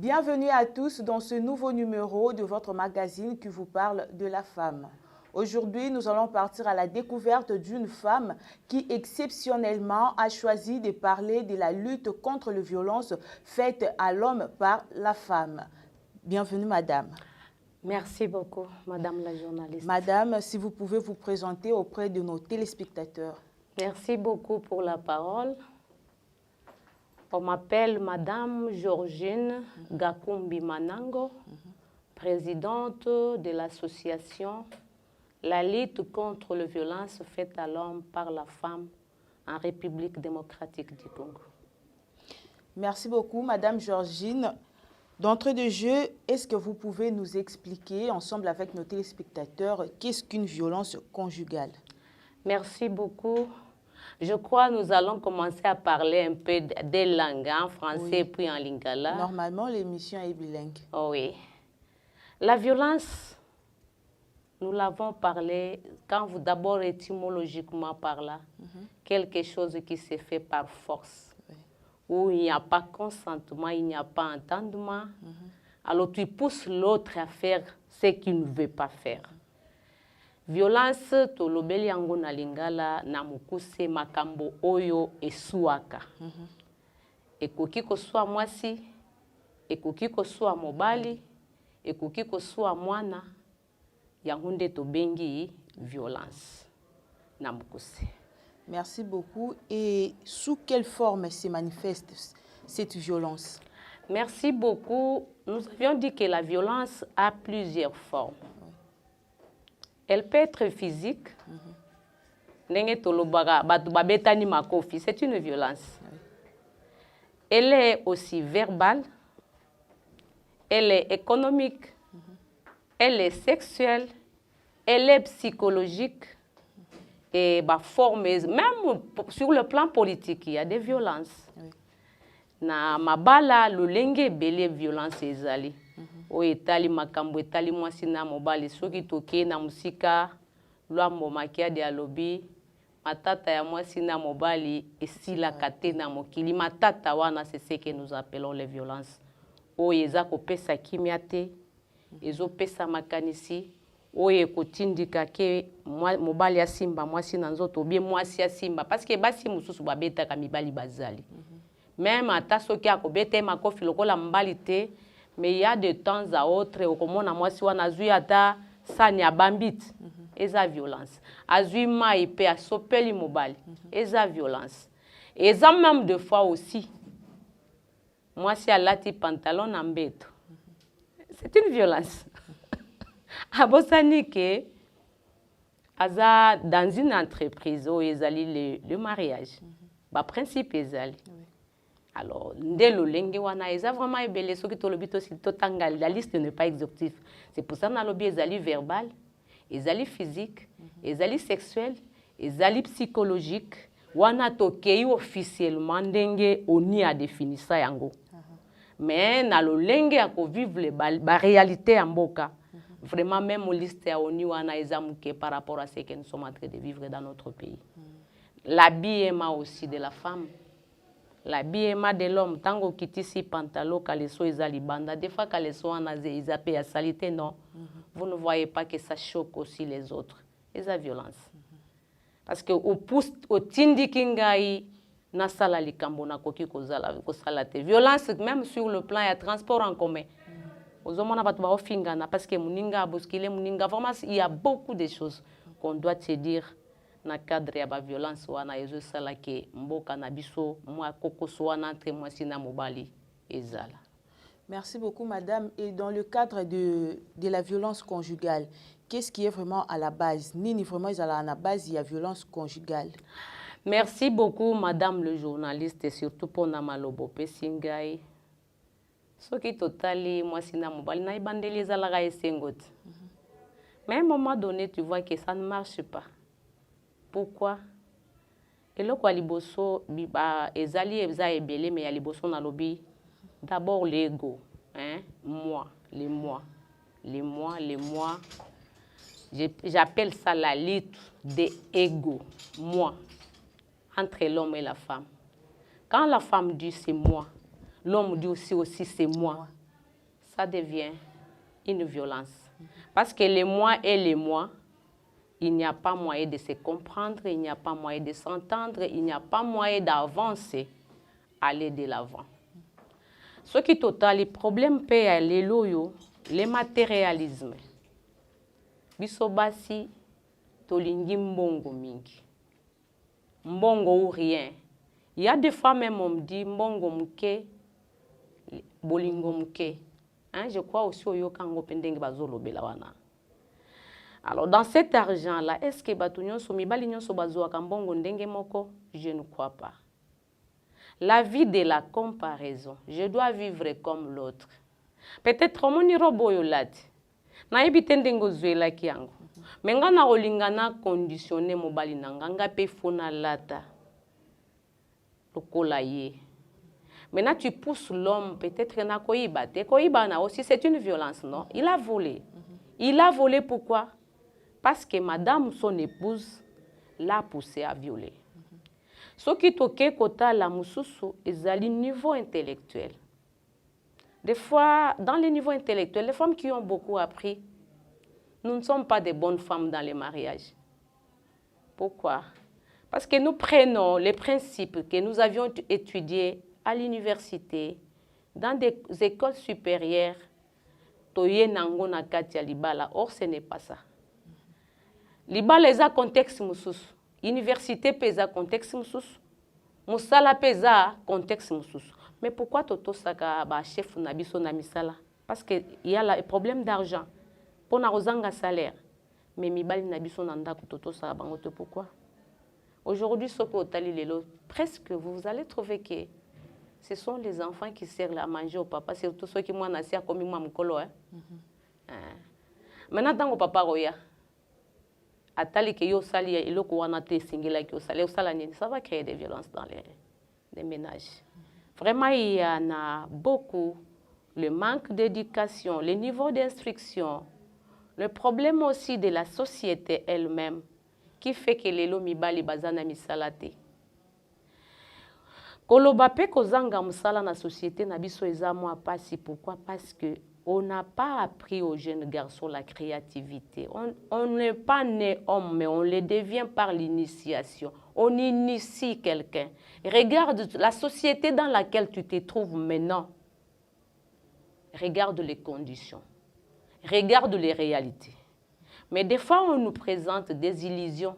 Bienvenue à tous dans ce nouveau numéro de votre magazine qui vous parle de la femme. Aujourd'hui, nous allons partir à la découverte d'une femme qui exceptionnellement a choisi de parler de la lutte contre les violences faites à l'homme par la femme. Bienvenue, madame. Merci beaucoup, madame la journaliste. Madame, si vous pouvez vous présenter auprès de nos téléspectateurs. Merci beaucoup pour la parole. On m'appelle madame Georgine Gakumbi Manango, présidente de l'association La lutte contre les violences faites à l'homme par la femme en République démocratique du Congo. Merci beaucoup, madame Georgine. D'entrée de jeu, est-ce que vous pouvez nous expliquer, ensemble avec nos téléspectateurs, qu'est-ce qu'une violence conjugale? Merci beaucoup. Je crois que nous allons commencer à parler un peu des langues, en français puis en lingala. Normalement, l'émission est bilingue. Oh oui. La violence, nous l'avons parlé, quand vous d'abord étymologiquement par là, quelque chose qui se fait par force. Où il n'y a pas consentement, il n'y a pas entendement. Alors tu pousses l'autre à faire ce qu'il ne veut pas faire. Violence, tolobeli yango na lingala na mukuse makambo oyo esuaka. Ekoki kosua mwasi, ekoki kosua mobali, ekoki kosua mwana, yango nde tobengi violence na mukuse. Merci beaucoup. Et sous quelle forme se manifeste cette violence? Merci beaucoup. Nous avions dit que la violence a plusieurs formes. Elle peut être physique. C'est une violence. Elle est aussi verbale. Elle est économique. Elle est sexuelle. Elle est psychologique. Et même sur le plan politique, il y a des violences. Na mabala lolenge bele violence ezali. O etali makambo etali mwasi na mobali soki toke na musika lwa momakia de alobi matata ya mwasi na mobali esila kate na mokili matata wana c'est ce que nous appelons les violences. O eza kopesa kimia te ezo pesa makanisi oye kotindika ke mobali ya simba mwasi na nzoto bien mwasi ya simba parce que basi mususu babeta ka mibali bazali. Même ata soki akobete makofi lokola mbali te, mais il y a de temps à autre okomona mwasi wana azui ata sani ya bambit eza violence. Azui mai pe asopeli mobali eza violence. Eza même de fois aussi mwasi alati pantalon na mbeto. C'est une violence. Abosani ke aza dans une entreprise où ezali le mariage. Ba principe ezali. Alors, eza vraiment ebele soki tolobito si totanga la liste n'est pas exhaustive. C'est pour ça na lobi ezali verbal, ezali physique, ezali sexuel, ezali psychologique. Wana tokei officiellement ndenge oni a défini ça yango. Mais na lo lenge ya ko vivre ba réalité ya mboka. Vraiment même liste ya oni wana ezamuke par rapport à ce que nous sommes en train de vivre dans notre pays. L'habillement aussi de la femme. L'habillement de l'homme, tango kitisi pantalo kaleso ezali banda, des fois kaleso anaze izapé ya salité, non. Vous ne voyez pas que ça choque aussi les autres. Et la violence. Parce que au pousse au tindi kingai na sala likambo na koki kozala kosalate. Violence même sur le plan ya transport en commun. Ozomona batu ba ofingana parce que muninga boskile muninga vraiment il y a beaucoup de choses qu'on doit se dire. Na cadre ya ba violence wana ezo sala ke mboka na biso mwa kokoso wana entre mwasi na mobali ezala. Merci beaucoup madame. Et dans le cadre de la violence conjugale, qu'est-ce qui est vraiment à la base? Nini vraiment à la base il y a violence conjugale? Merci beaucoup madame le journaliste et surtout pour na malobo pesingai. Soki totali mwasi na mobali na ibandeli ezala ga esengoti. Mais à un moment donné tu vois que ça ne marche pas. Pourquoi? Et le quoi liboso biba ezali eza ebele mais ya liboso na lobi d'abord l'ego, hein, moi, les moi. J'appelle ça la lutte des égos, moi, entre l'homme et la femme. Quand la femme dit c'est moi, l'homme dit aussi c'est moi. ça devient une violence. Parce que les moi et les moi, il n'y a pas moyen de se comprendre, il n'y a pas moyen de s'entendre, il n'y a pas moyen d'avancer, aller de l'avant. Ce qui est total, le problème peut aller loyo, le matérialisme. Bisobasi, tolingi mbongo mingi. Mbongo ou rien. Il y a des fois même on me dit mbongo mke, bolingo mke. Hein, je crois aussi au yokango pendenge bazolo belawana. Alors dans cet argent-là, est-ce que batunyon so mibali nyon so bazoa kambongo ndenge moko? Je ne crois pas. La vie de la comparaison. Je dois vivre comme l'autre. Peut-être mon robo yolati. Na ebitende ngozwela kiango. Menga na olingana conditionné mobali nanga nga pe fona lata. Lokola ye. Maintenant tu pousses l'homme peut-être na koiba. Te koiba na aussi c'est une violence, non? Il a volé. Il a volé pourquoi? Parce que madame, son épouse, l'a poussé à violer. Ce qui toque kota la mususu est à niveau intellectuel. Des fois, dans les niveaux intellectuels, les femmes qui ont beaucoup appris, nous ne sommes pas des bonnes femmes dans les mariages. Pourquoi? Parce que nous prenons les principes que nous avions étudiés à l'université, dans des écoles supérieures, toye nango na kati ya libala. Or, ce n'est pas ça. Libala eza contexte mususu. Université pesa contexte mususu. Musala pesa contexte mususu. Mais pourquoi toto saka ba chef na biso na misala? Parce que il y a le problème d'argent. Pour na ozanga salaire. Mais mibali na biso na ndako toto saka bango te pourquoi? Aujourd'hui soko otali lelo presque vous allez trouver que ce sont les enfants qui servent à manger au papa, surtout ceux qui m'ont assis comme moi mukolo hein. Maintenant tango papa roya atali ke yo sali eloko wana te singela ke osali osala nini, ça va créer des violences dans les ménages. Vraiment il y en a beaucoup, le manque d'éducation, le niveau d'instruction, le problème aussi de la société elle-même qui fait que les mibali bazana misalate. Koloba pe kozanga musala na société na biso eza moi pasi. Pourquoi? Parce que on n'a pas appris aux jeunes garçons la créativité. On n'est pas né homme, mais on le devient par l'initiation. On initie quelqu'un. Regarde la société dans laquelle tu te trouves maintenant. Regarde les conditions. Regarde les réalités. Mais des fois, on nous présente des illusions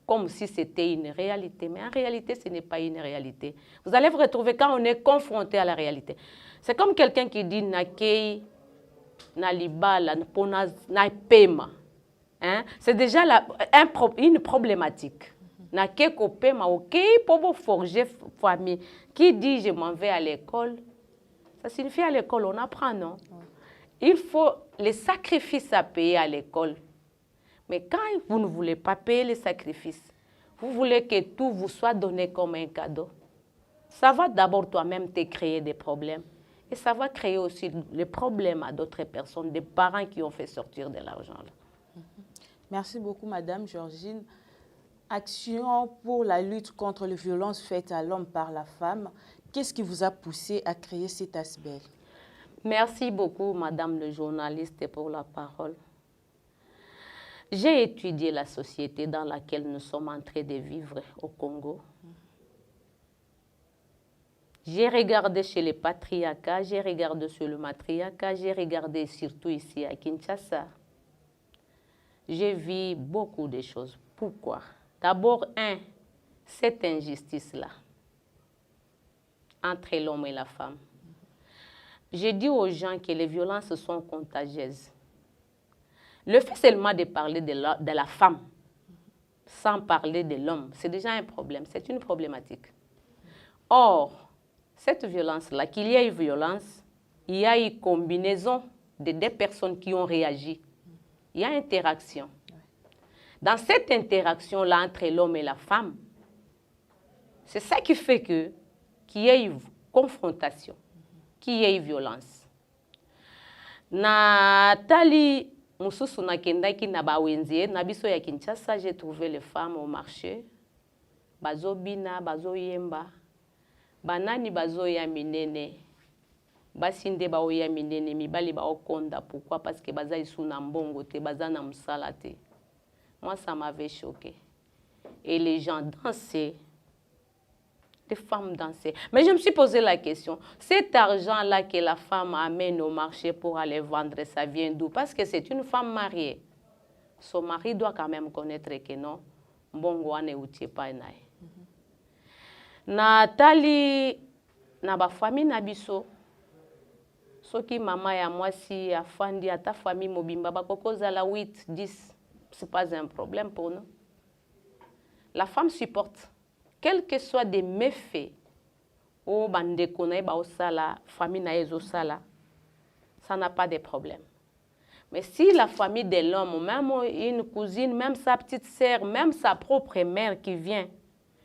comme si c'était une réalité. Mais en réalité, ce n'est pas une réalité. Vous allez vous retrouver quand on est confronté à la réalité. C'est comme quelqu'un qui dit nakei na libala na pema. Hein? C'est déjà une problématique. Nakei ko pema ok pour forger famille. Qui dit je m'en vais à l'école? Ça signifie à l'école on apprend non? Il faut les sacrifices à payer à l'école. Mais quand vous ne voulez pas payer les sacrifices, vous voulez que tout vous soit donné comme un cadeau. Ça va d'abord toi-même te créer des problèmes. Et ça va créer aussi les problèmes à d'autres personnes, des parents qui ont fait sortir de l'argent. Merci beaucoup, Madame Georgine. Action pour la lutte contre les violences faites à l'homme par la femme. Qu'est-ce qui vous a poussé à créer cet aspect? Merci beaucoup, Madame le journaliste, pour la parole. J'ai étudié la société dans laquelle nous sommes en train de vivre au Congo. J'ai regardé chez les patriarcats, j'ai regardé sur le matriarcat, j'ai regardé surtout ici à Kinshasa. J'ai vu beaucoup de choses. Pourquoi? D'abord, cette injustice-là entre l'homme et la femme. J'ai dit aux gens que les violences sont contagieuses. Le fait seulement de parler de la femme sans parler de l'homme, c'est déjà un problème, c'est une problématique. Or, cette violence-là, qu'il y a eu violence, il y a eu combinaison de deux personnes qui ont réagi. Il y a interaction. Dans cette interaction-là entre l'homme et la femme, c'est ça qui fait qu'il y a eu confrontation, qu'il y a eu violence. Nathalie Moussousou nakendaki na bawenzie, na biso ya Kinshasa, j'ai trouvé les femmes au marché. Bazo bina, bazo yemba. Banani bazo ya minene. Basinde ba oya minene mibali ba okonda. Pourquoi? Parce que baza isu na mbongo te, baza na musala te. Moi, ça m'avait choqué. Et les gens dansaient. Les femmes dansaient. Mais je me suis posé la question, cet argent-là que la femme amène au marché pour aller vendre, ça vient d'où? Parce que c'est une femme mariée. Son mari doit quand même connaître que non, mbongo ane utie pa nae. Na tali na ba famille na biso. Soki mama ya mwasi afandi ata famille mobimba bakokoza la 8, 10, c'est pas un problème pour nous. La femme supporte. Quels que soient des méfaits, au bandeko na ba osala, famille na ezo sala, ça n'a pas de problème. Mais si la famille de l'homme, même une cousine, même sa petite sœur, même sa propre mère qui vient,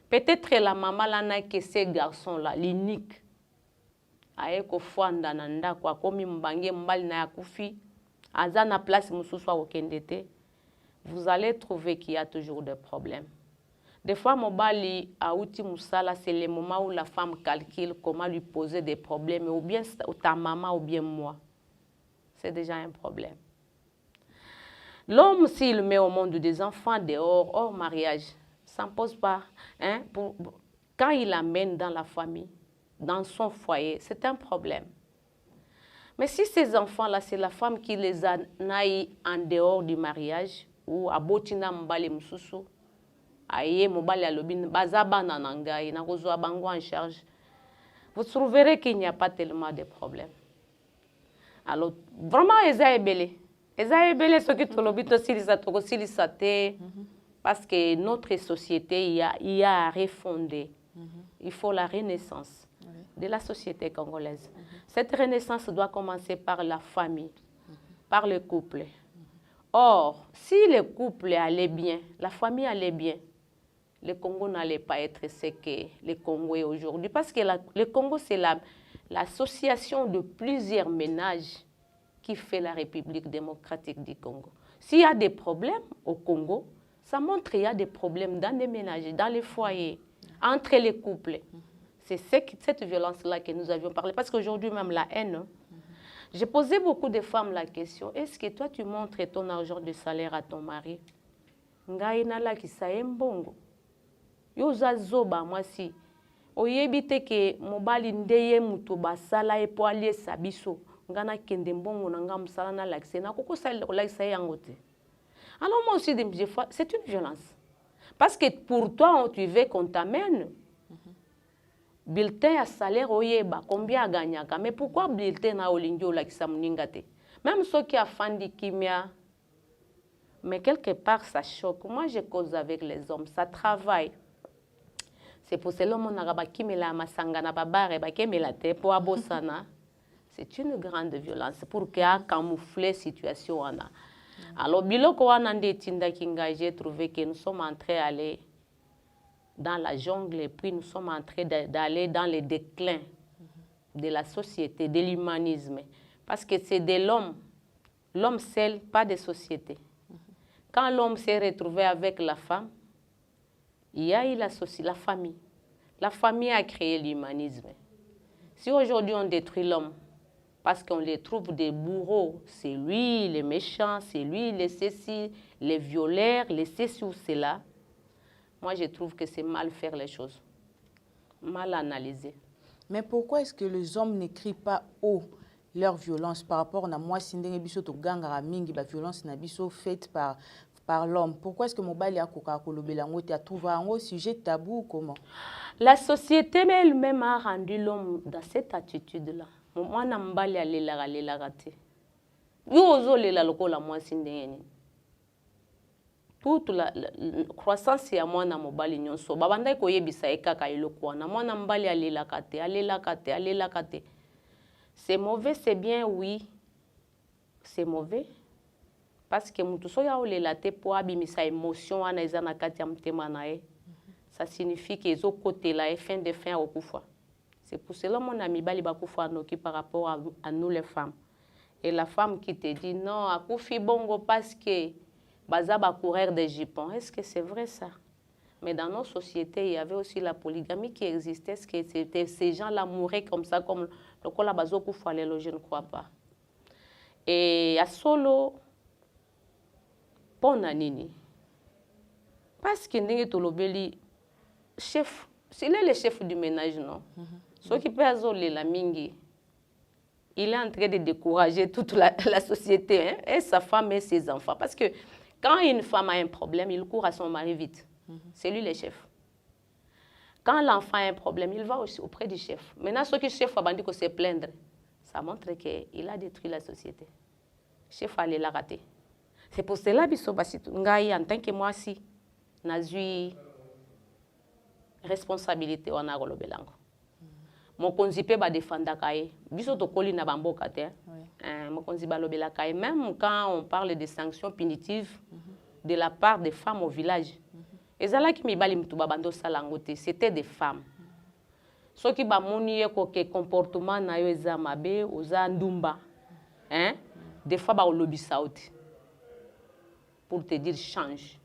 peut-être la maman là n'a que ces garçons-là, l'unique. Aeko fwanda nanda kwa komi mbange mbali na yakufi, azana place mususu wa okendete, vous allez trouver qu'il y a toujours des problèmes. Des fois, mobali aouti musala, c'est le moment où la femme calcule comment lui poser des problèmes, ou bien ta maman ou bien moi. C'est déjà un problème. L'homme, s'il met au monde des enfants dehors, hors mariage, ça ne pose pas. Hein, quand il l'amène dans la famille, dans son foyer, c'est un problème. Mais si ces enfants-là, c'est la femme qui les a naïs en dehors du mariage, ou à Botina Mbale Msusu, aye Mbale Alobin, Bazaba Nanangaï, Narozo Bango en charge, vous trouverez qu'il n'y a pas tellement de problèmes. Alors, vraiment, Eza Ebele. Eza Ebele, ce qui te l'obito silisate, parce que notre société, il y a à refonder. Il faut la renaissance de la société congolaise. Cette renaissance doit commencer par la famille, par le couple. Or, si le couple allait bien, la famille allait bien, le Congo n'allait pas être ce que le Congo est aujourd'hui. Parce que le Congo, c'est l'association de plusieurs ménages qui fait la République démocratique du Congo. S'il y a des problèmes au Congo, ça montre qu'il y a des problèmes dans les ménages, dans les foyers, entre les couples. C'est cette violence-là que nous avions parlé. Parce qu'aujourd'hui, même la haine, j'ai posé beaucoup de femmes la question, est-ce que toi, tu montres ton argent de salaire à ton mari? Ngaïnala qui saembongo. Yoza zoba, moi si. Oyebite ke mobali ndeye muto basala e po alie sabiso. Ngana kende mbongo na nga musala na lakse. Na koko sa lakse yangote. Alors moi aussi, c'est une violence. Parce que pour toi, tu veux qu'on t'amène. Bulletin à salaire oyeba, combien a gagné? Mais pourquoi bulletin à olingio la kisamuningate? Même ceux qui a fandi kimia, mais quelque part ça choque. Moi je cause avec les hommes, ça travaille. C'est pour cela que mon araba kimela masangana babare ba kemela te po abosana. C'est une grande violence pour qu'il y ait camouflé situation ana. Alors biloko wana ndetinda kinga, j'ai trouvé que nous sommes en train d'aller dans la jungle et puis nous sommes en train d'aller dans le déclin de la société, de l'humanisme. Parce que c'est de l'homme seul, pas de société. Quand l'homme s'est retrouvé avec la femme, il y a eu la famille. La famille a créé l'humanisme. Si aujourd'hui on détruit l'homme, parce qu'on les trouve des bourreaux, c'est lui les méchants, c'est lui les ceci, les violeurs, les ceci ou cela, moi, je trouve que c'est mal faire les choses, mal analyser. Mais pourquoi est-ce que les hommes n'écrivent pas haut leur violence par rapport à moi, Sindenge Biso, to gangara mingi, la violence n'a biso faite par l'homme? Pourquoi est-ce que Mobali a Kokakolobelango a trouvé un sujet tabou ou comment? La société elle-même a rendu l'homme dans cette attitude-là. Moi, je Mbali a raté. Yo lela lokola moi Sindenge. Toute la croissance ya mwana mobali nyonso babanda ko yebisa ekaka eloko na mwana mbali alela kate. C'est mauvais, c'est bien, oui. C'est mauvais parce que mutu so ya olela te po abimisa émotion ana ezana kati ya mtema nae. Ça signifie que ezo côté la fin de fin okufa. C'est pour cela mon ami bali bakufa noki par rapport à nous les femmes. Et la femme qui te dit non, akufi bongo parce que Bazaba courir des jupons. Est-ce que c'est vrai ça? Mais dans nos sociétés, il y avait aussi la polygamie qui existait. Ces gens-là mouraient comme ça, comme le Kolabazo Koufalelo, je ne crois pas. Et à Solo, Ponanini. Parce que Ndenge chef, s'il est le chef du ménage, non? Ce qui peut azoler la mingi, il est en train de décourager toute la société, hein, et sa femme et ses enfants. Parce que quand une femme a un problème, il court à son mari vite. C'est lui le chef. Quand l'enfant a un problème, il va aussi auprès du chef. Maintenant, ce que le chef a dit que se plaindre, ça montre qu'il a détruit la société. Le chef allait la rater. C'est pour cela que en tant que moi, si, j'ai responsabilité en agolobelango. Mon conzipe va défendre kaye. Biso to koli na bamboka te. Mon conzipe va lobela kaye. Même quand on parle de sanctions punitives de la part des femmes au village, c'était des femmes. Ce qui va montrer que comportement na yo ezamabe oza ndumba, hein? Des fois ba lobby saouti pour te dire change.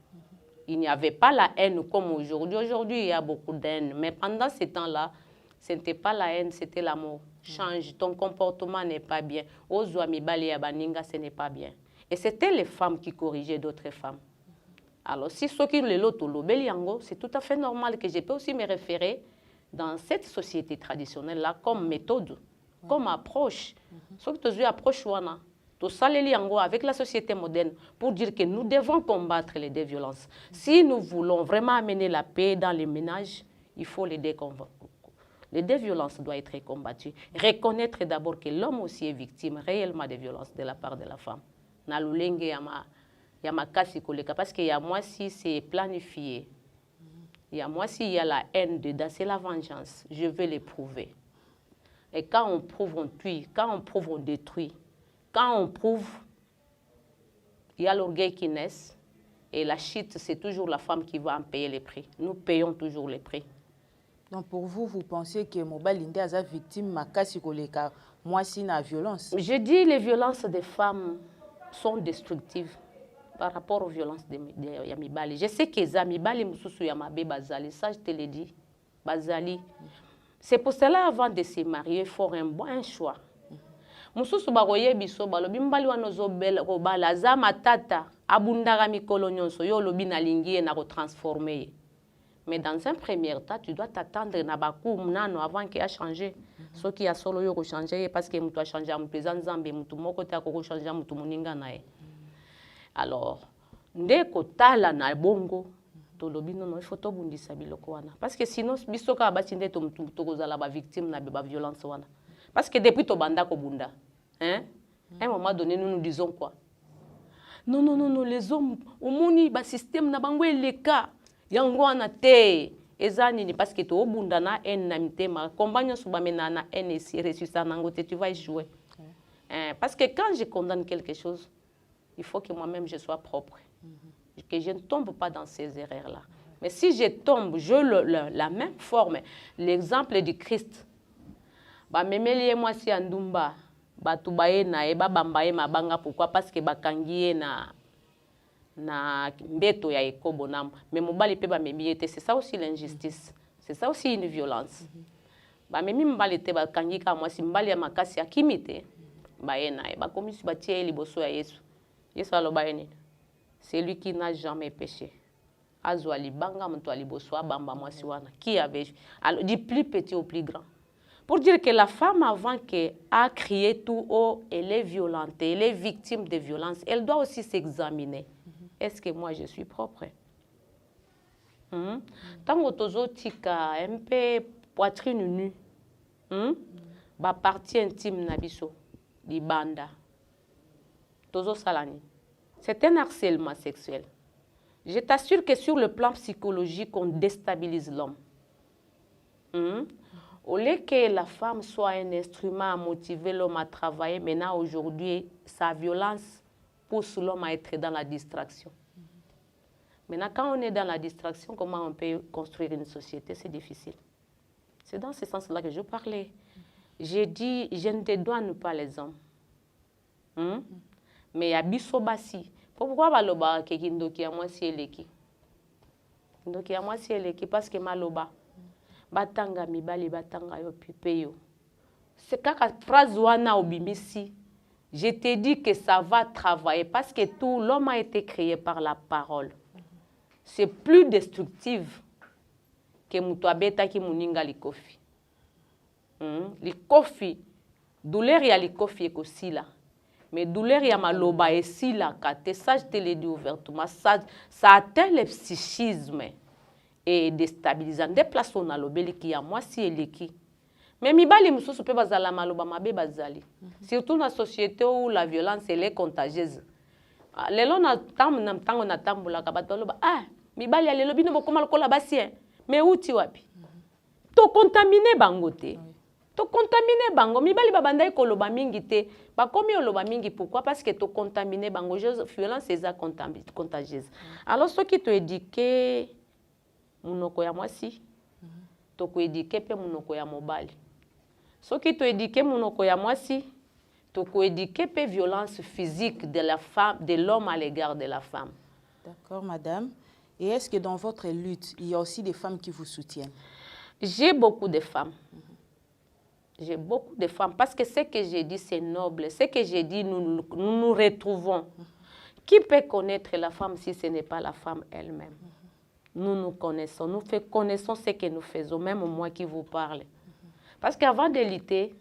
Il n'y avait pas la haine comme aujourd'hui. Aujourd'hui, il y a beaucoup de haine. Mais pendant ce temps-là, ce n'était pas la haine, c'était l'amour. Change, ton comportement n'est pas bien. Ce n'est pas bien. Et c'était les femmes qui corrigeaient d'autres femmes. Alors, si ce qui c'est tout à fait normal que je peux aussi me référer dans cette société traditionnelle-là comme méthode, comme approche. Ce que tu approche, avec la société moderne pour dire que nous devons combattre les deux violences. Si nous voulons vraiment amener la paix dans les ménages, il faut les décombattre. Les deux violences doivent être combattues. Reconnaître d'abord que l'homme aussi est victime réellement des violences de la part de la femme. Parce qu'il y a moi si c'est planifié. Il y a moi si il y a la haine dedans, c'est la vengeance. Je vais l'éprouver. Et quand on prouve, on tue. Quand on prouve, on détruit. Quand on prouve, il y a l'orgueil qui naît. Et la chute, c'est toujours la femme qui va en payer les prix. Nous payons toujours les prix. Donc pour vous, vous pensez que Mobalinde est une victime de moi si la violence? Je dis les violences des femmes sont destructives par rapport aux violences de Yamibali. Je sais que Yamibali Moussou Yamabe Bazali, ça je te l'ai dit, Bazali. C'est pour cela avant de se marier, il faut un bon choix. Moussou Baroye Biso, Balobi Mbali Wanozo Bela, Zama Tata, Abundara Mikolo Nyonso, Yo Lobi Nalingi na retransformer. Mais dans un premier temps, tu dois t'attendre Nabakou Mnano avant qu'il a changé. Ce qui a solo yo changé parce que tu as changé en présent Zambé, tu moko ta ko changé mutu muninga nae. Alors, ndeko tala na bongo, to lobi non il faut to bundisa biloko wana. Parce que sinon bisoka abasinde to kozala ba victime na ba violence wana. Parce que depuis to banda ko bunda, hein? À un moment donné nous nous disons quoi? Non non non non les hommes au moni ba système na bango eleka. Yango wana te ezani parce que to bunda na en na mitema compagnon subamena na en esi ressusciter nango te tu vas échouer. Parce que quand je condamne quelque chose, il faut que moi-même je sois propre, que je ne tombe pas dans ces erreurs-là. Mais si je tombe, la même forme, l'exemple du Christ, bah moi si andumba, bah tubaye na eba bambaye mabanga pourquoi parce que bakangiye na mbeto ya ekobonam, mais mobali pe ba memiete, c'est ça aussi l'injustice, c'est ça aussi une violence. Bah memi mbali te bakangika moi si mbali ya makasi ya kimite, bah ena eba komisi batie liboso ya Yesu. C'est lui qui n'a jamais péché. Qui avait alors, du plus petit au plus grand. Pour dire que la femme avant qu'elle a crié tout haut, elle est violente, elle est victime de violence, elle doit aussi s'examiner. Est-ce que moi je suis propre? Tant que tozo tika un peu poitrine nue, ba partie intime nabiso, di banda. C'est un harcèlement sexuel. Je t'assure que sur le plan psychologique, on déstabilise l'homme. Au lieu que la femme soit un instrument à motiver l'homme à travailler, maintenant aujourd'hui, sa violence pousse l'homme à être dans la distraction. Maintenant, quand on est dans la distraction, comment on peut construire une société? C'est difficile. C'est dans ce sens-là que je parlais. J'ai dit, je ne dédouane pas les hommes. Mais il y a bisobasi. Pourquoi baloba kekindoki à moi si eleki? Donc ya mwasi eleki parce que maloba batanga mibali batanga yo pipe yo. C'est kaka phrase wana obimisi. Je te dis que ça va travailler parce que tout l'homme a été créé par la parole. C'est plus destructif que mutu abetaki muninga likofi. Likofi, douleur ya likofi ekosila. Mais douleur ya maloba esila kate, ça je te l'ai dit ouvertement, ça atteint le psychisme et déstabilisant. Des places on a lobeli ki ya mwasi eleki. Mais mibali mususu pe bazala maloba mabe bazali. Surtout dans la société où la violence elle est contagieuse. Lelo na tango na tambula ka batoloba mibali ya lelo bino bokoma lokola basi mais uti wapi? To contaminer bangote. To contaminer bango mibali babanda ekoloba mingi te bakomi oloba mingi pourquoi parce que to contaminer bango violence eza contagieuse. Alors ce qui te éduquer munoko ya mwasi to ko éduquer pe munoko ya mobali. Ce qui te éduquer munoko ya mwasi to ko éduquer pe violence physique de la femme de l'homme à l'égard de la femme. D'accord madame. Et est-ce que dans votre lutte, il y a aussi des femmes qui vous soutiennent? J'ai beaucoup de femmes. J'ai beaucoup de femmes parce que ce que j'ai dit, c'est noble. Ce que j'ai dit, nous nous retrouvons. Qui peut connaître la femme si ce n'est pas la femme elle-même? Nous nous connaissons. Nous connaissons ce que nous faisons, même moi qui vous parle. Parce qu'avant de lutter,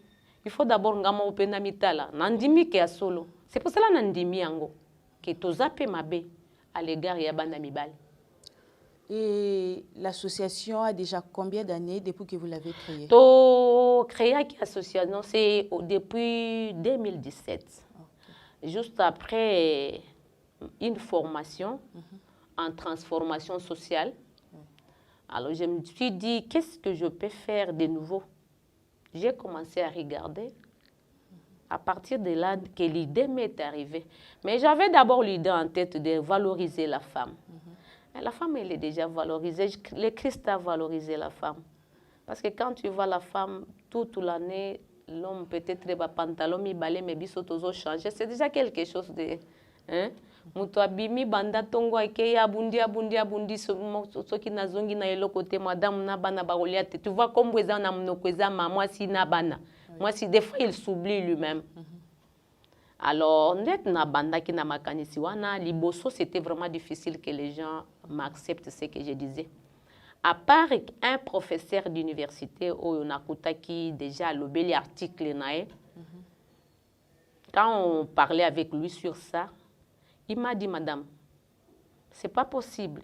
il faut d'abord ngama opena mitala. Nandimi ke solo. C'est pour cela nandimi ango. Que tozape mabe à l'égard ya bana mibali. Et l'association a déjà combien d'années depuis que vous l'avez créée? To créé l'association, c'est depuis 2017. Okay. Juste après une formation en transformation sociale. Alors je me suis dit, qu'est-ce que je peux faire de nouveau? J'ai commencé à regarder. À partir de là, que l'idée m'est arrivée. Mais j'avais d'abord l'idée en tête de valoriser la femme. La femme, elle est déjà valorisée. Le Christ a valorisé la femme. Parce que quand tu vois la femme toute l'année, l'homme peut-être va pantalon, mi balai, mais biso tozo changer. C'est déjà quelque chose de... Muto abimi banda tongo ake abundi soki nazongi na elo côté madame na bana barolia te. Tu vois comme eza na mnoko eza moi si na bana. Moi si des fois il s'oublie lui-même. Alors, net na banda ki na makanisi wana liboso, c'était vraiment difficile que les gens m'acceptent ce que je disais. À part un professeur d'université au Nakuta qui déjà lobeli article nae. Quand on parlait avec lui sur ça, il m'a dit madame, c'est pas possible.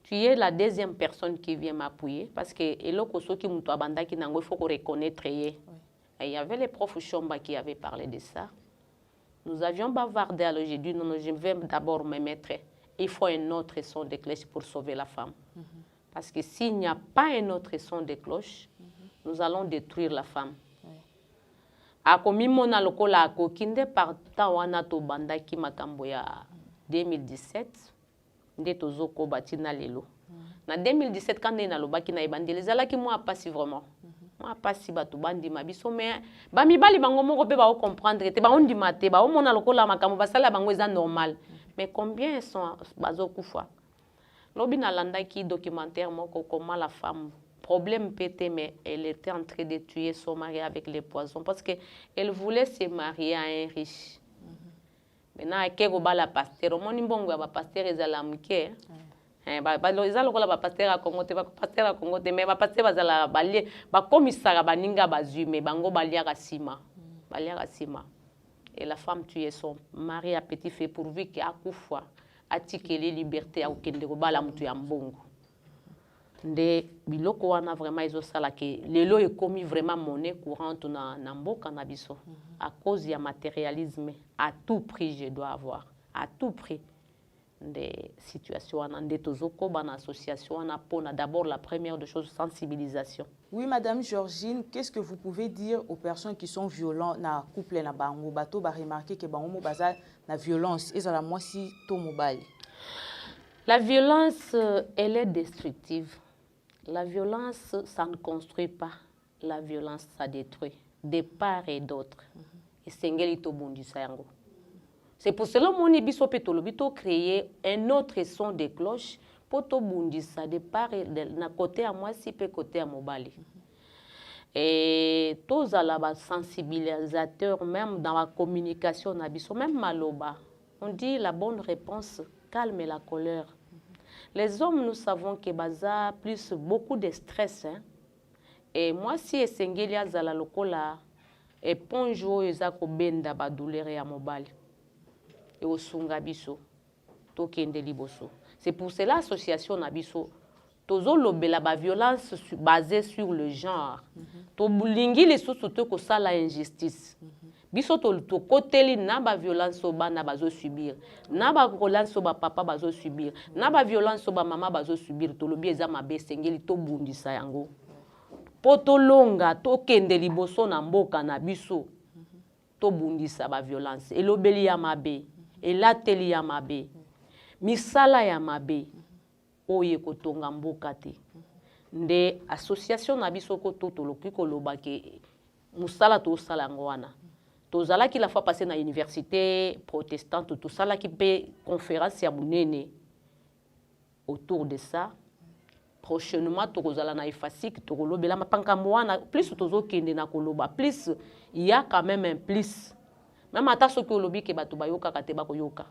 Tu es la deuxième personne qui vient m'appuyer parce que eloko soki muto abanda ki nango il faut qu'on reconnaître ye. Il y avait les profs Chomba qui avaient parlé de ça. Nous avions bavardé, alors j'ai dit, non, je vais d'abord me mettre. Il faut un autre son de cloche pour sauver la femme. Parce que s'il n'y a pas un autre son de cloche, nous allons détruire la femme. Akomi mona lokola ako kinde parta wana to banda ki makambo ya 2017 nde tozoko batina lelo. Na 2017 quand na lobaki na ebandeli zalaki moi pas vraiment. Moi pas si batu bandi mabiso mais ba mibali bango moko pe ba o comprendre te ba ondi mate ba o mona lokola makambo basala bango eza normal. Mais combien sont bazokufa? Lobi na landaki documentaire moko comment la femme problème pété, mais elle était en train de tuer son mari avec les poisons parce qu'elle voulait se marier à un riche. Maintenant, elle a la pasteur. Mon imbongo a pasteur et la muke. Ils ont la pasteur à Congo, pasteur à Congo, mais la pasteur a la balie, commissaire baninga bazume, bango balia sima. Et la femme tuait son mari à petit fait pourvu qu'il a couffé, a tiqué les libertés à Okende Bala mutu yambongo. De biloko wana vraiment izo sala ke lelo est commis vraiment monnaie courante na mboka na biso à cause du matérialisme. À tout prix je dois avoir, à tout prix des situations en ndetozoko ban association on a d'abord la première des choses sensibilisation. Oui madame Georgine, qu'est-ce que vous pouvez dire aux personnes qui sont violentes na couple na bango bato ba remarquer que bango mo baza na violence ezala mwasi to mobali? La violence elle est destructive. La violence, ça ne construit pas. La violence, ça détruit. De part et d'autre. Et c'est pour cela que mon Ibiso Petolobito créé un autre son de cloche poto bundisa de part na côté à moi si pe côté à mobali. Et tous à la sensibilisateur même dans la communication nabiso même maloba. On dit la bonne réponse calme la colère. Les hommes, nous savons que baza plus beaucoup de stress. Hein? Et moi, si esengeli zala lokola éponge eza ko benda ba douleur ya mobali. Et osunga biso to kende liboso. C'est pour cela l'association nabiso tozo lobela ba violence basée sur le genre. To bulingi les sous te ko sala injustice. Biso to koteli na ba violence ba na bazo subir. Na ba violence ba papa bazo subir. Na ba violence ba mama bazo subir. To lobi eza mabe sengeli to bundisa yango. Poto longa to kende liboso na mboka na biso. To bundisa ba violence. Elobeli ya mabe. Elateli ya mabe. Misala ya mabe. Oye kotonga mboka te. Nde association na biso ko toloki koloba ke musala to sala ngwana. Tozala ki la fois passé na université protestante tout ça là qui pe conférence ya munene autour de ça. Prochainement tozala na efasik to kolobela mapanka mwana plus tozo kende na koloba plus il y a quand même un plus. Même ata so ki olobi ke bato bayoka kate bakoyoka.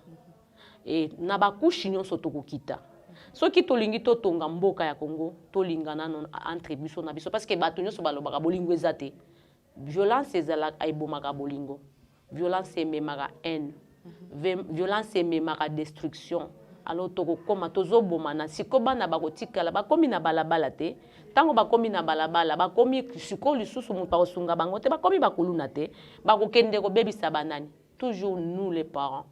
Et na bakushi nyonso tokokita. Soki tolingi to tonga mboka ya Congo, tolingana non entre biso na biso parce que bato nyonso balobaka bolingo ezate. Violence ezala aibomaka bolingo. Violence ememaka haine. Violence ememaka destruction. Alors toko koma tozo bomana siko bana bakotikala bakomi na balabala te. Tango bakomi na balabala bakomi siko lisusu mutu bakosunga bango te bakomi bakuluna te. Bakokende ko bebisa banani. Toujours nous les parents.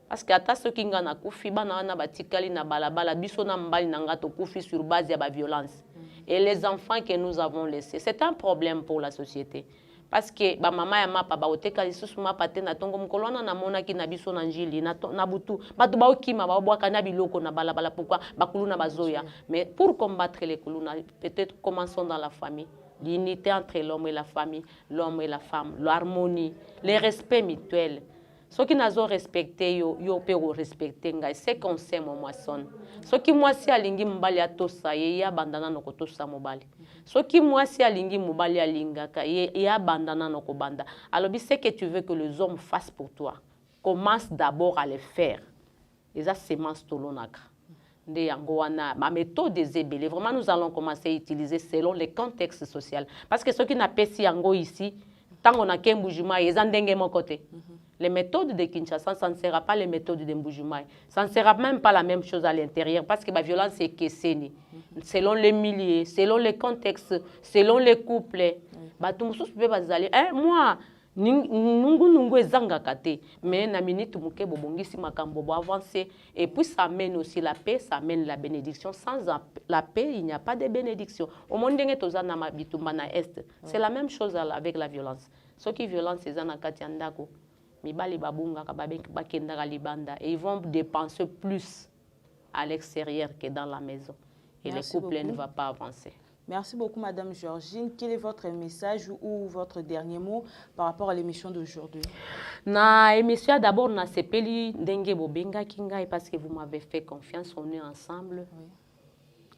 Parce que ata soki nga na kufi bana na batikali na balabala biso na mbali na ngato kufi sur base ya ba violence. Et les enfants que nous avons laissés, c'est un problème pour la société. Parce que ba mama ya mapa ba oteka lisusu mapa te na tongo mkolona na mona ki na biso na njili na butu batu ba okima ba bwaka na biloko na balabala pourquoi bakuluna bazoya. Mais pour combattre les kuluna, peut-être commençons dans la famille. L'unité entre l'homme et la famille, l'homme et la femme, l'harmonie, le respect mutuel. Ceux qui n'ont respecté, yo peuvent respecter. C'est qu'on sait mon moisson. Ceux qui moi si alingi mbali atosa ye ya bandana no kotosa mobali. Ceux qui moi si alingi mobali alingaka ye ya bandana no kobanda. Alors c'est que tu veux que les hommes fassent pour toi. Commence d'abord à le faire. Et ça semence tolonaka. De yangoana ma méthode des ébélés. Vraiment nous allons commencer à utiliser selon les contextes sociaux. Parce que ceux qui n'a pas si yango ici, tant on a qu'un bougement ils en dengue mon côté. Les méthodes de Kinshasa, ça ne sera pas les méthodes de Mbujumaï. Ça ne sera même pas la même chose à l'intérieur parce que la violence est cassée. Selon les milieux, selon les contextes, selon les couples. Moi, nungu ezanga kate. Mais na minute muke bobongisi makambo bo avancer. Et puis ça amène aussi la paix, ça amène la bénédiction. Sans la paix, il n'y a pas de bénédiction. Au monde tozana mabitumba na est. C'est la même chose avec la violence. Ce qui violence c'est na katiandako. Et ils vont dépenser plus à l'extérieur que dans la maison. Et le couple ne va pas avancer. Merci beaucoup, Madame Georgine. Quel est votre message ou votre dernier mot par rapport à l'émission d'aujourd'hui? Na émission d'abord na sepeli ndenge bobenga kingai parce que vous m'avez fait confiance, on est ensemble.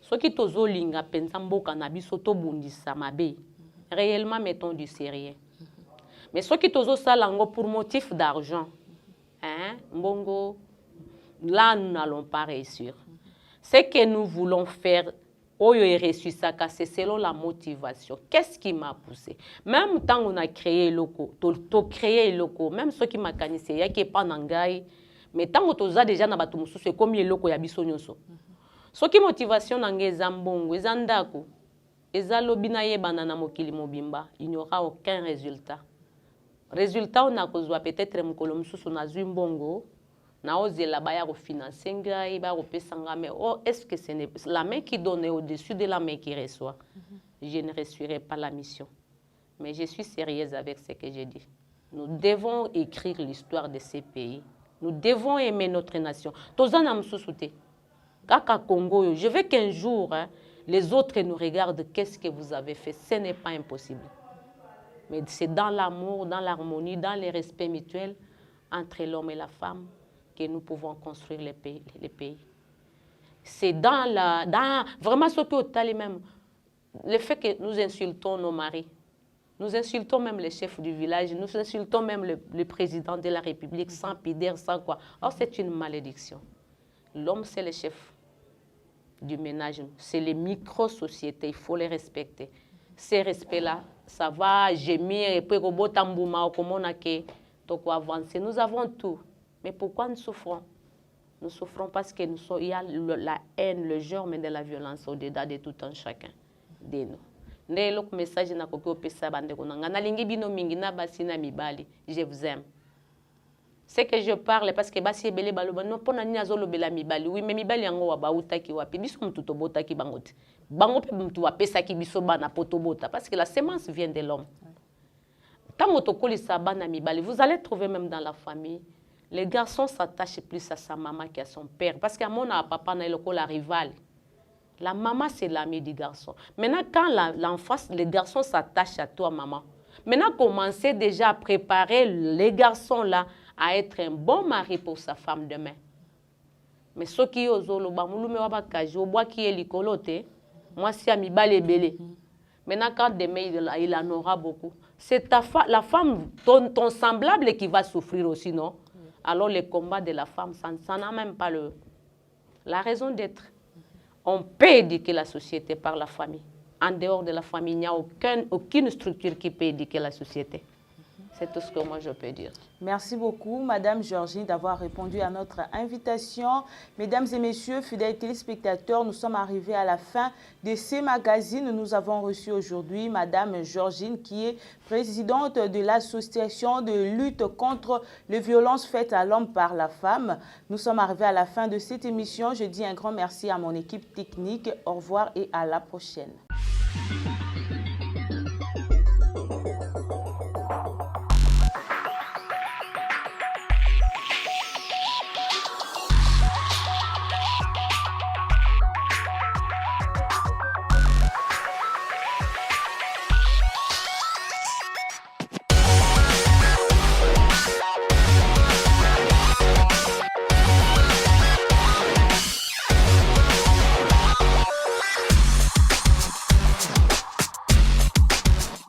Ce qui tozo linga pensa mboka na biso to bundisa mabe. Réellement mettons du sérieux. Mais ceux qui tozo salango pour motif d'argent, hein, mbongo, là nous n'allons pas réussir. Ce que nous voulons faire, oyo est reçu ça, c'est selon la motivation. Qu'est-ce qui m'a poussé? Même tant on a créé loco, to créé loco, même ceux qui m'a canissé, y a qui pas nangai, mais tant on toza déjà na batu musu, c'est comme les locaux ya biso nyonso. Ce qui motivation nangai zambongo, ezandako, ezalobina ye banana mokili mobimba, il n'y aura aucun résultat. Résultat, on a peut-être que na zumbongo, na ozela baya ko financer ngai ba ko pesanga mais est-ce que ce n'est la main qui donne au-dessus de la main qui reçoit? Je ne réussirai pas la mission. Mais je suis sérieuse avec ce que j'ai dit. Nous devons écrire l'histoire de ces pays. Nous devons aimer notre nation. Tozana msusute. Kaka Congo, je veux qu'un jour les autres nous regardent qu'est-ce que vous avez fait. Ce n'est pas impossible. Mais c'est dans l'amour, dans l'harmonie, dans le respect mutuel entre l'homme et la femme que nous pouvons construire les pays. C'est vraiment ce que les mêmes. Le fait que nous insultons nos maris, nous insultons même les chefs du village, nous insultons même le président de la République sans pudeur, sans quoi. Or, c'est une malédiction. L'homme, c'est le chef du ménage. C'est les micro-sociétés, il faut les respecter. Ces respects-là, ça va gémir et puis avancer. Nous avons tout. Mais pourquoi nous souffrons? Nous souffrons parce qu'il y a la haine, le germe de la violence au-dedans de tout un chacun de nous. Je vous aime. C'est que je parle parce que basi ebele baloba non pona ni azolobela mibali oui mais mibali yango wa bautaki wapi biso mutu tobotaki bangote bango pe mutu wapesaki biso bana potobota parce que la semence vient de l'homme. Tant tokolisa bana mibali vous allez trouver même dans la famille les garçons s'attachent plus à sa maman qu'à son père parce qu'à mon papa na la rivale. La maman c'est l'ami du garçon. Maintenant quand l'enfant les garçons s'attachent à toi maman. Maintenant commencez déjà à préparer les garçons là à être un bon mari pour sa femme demain. Mais ce qui est aux autres, moi si ami balé. Maintenant quand demain il en aura beaucoup, c'est la femme, ton semblable qui va souffrir aussi, non? Alors le combat de la femme, ça n'a même pas la raison d'être. On peut éduquer la société par la famille. En dehors de la famille, il n'y a aucune structure qui peut éduquer la société. C'est tout ce que moi je peux dire. Merci beaucoup, Madame Georgine, d'avoir répondu à notre invitation. Mesdames et messieurs, fidèles téléspectateurs, nous sommes arrivés à la fin de ces magazines. Nous avons reçu aujourd'hui Madame Georgine, qui est présidente de l'association de lutte contre les violences faites à l'homme par la femme. Nous sommes arrivés à la fin de cette émission. Je dis un grand merci à mon équipe technique. Au revoir et à la prochaine.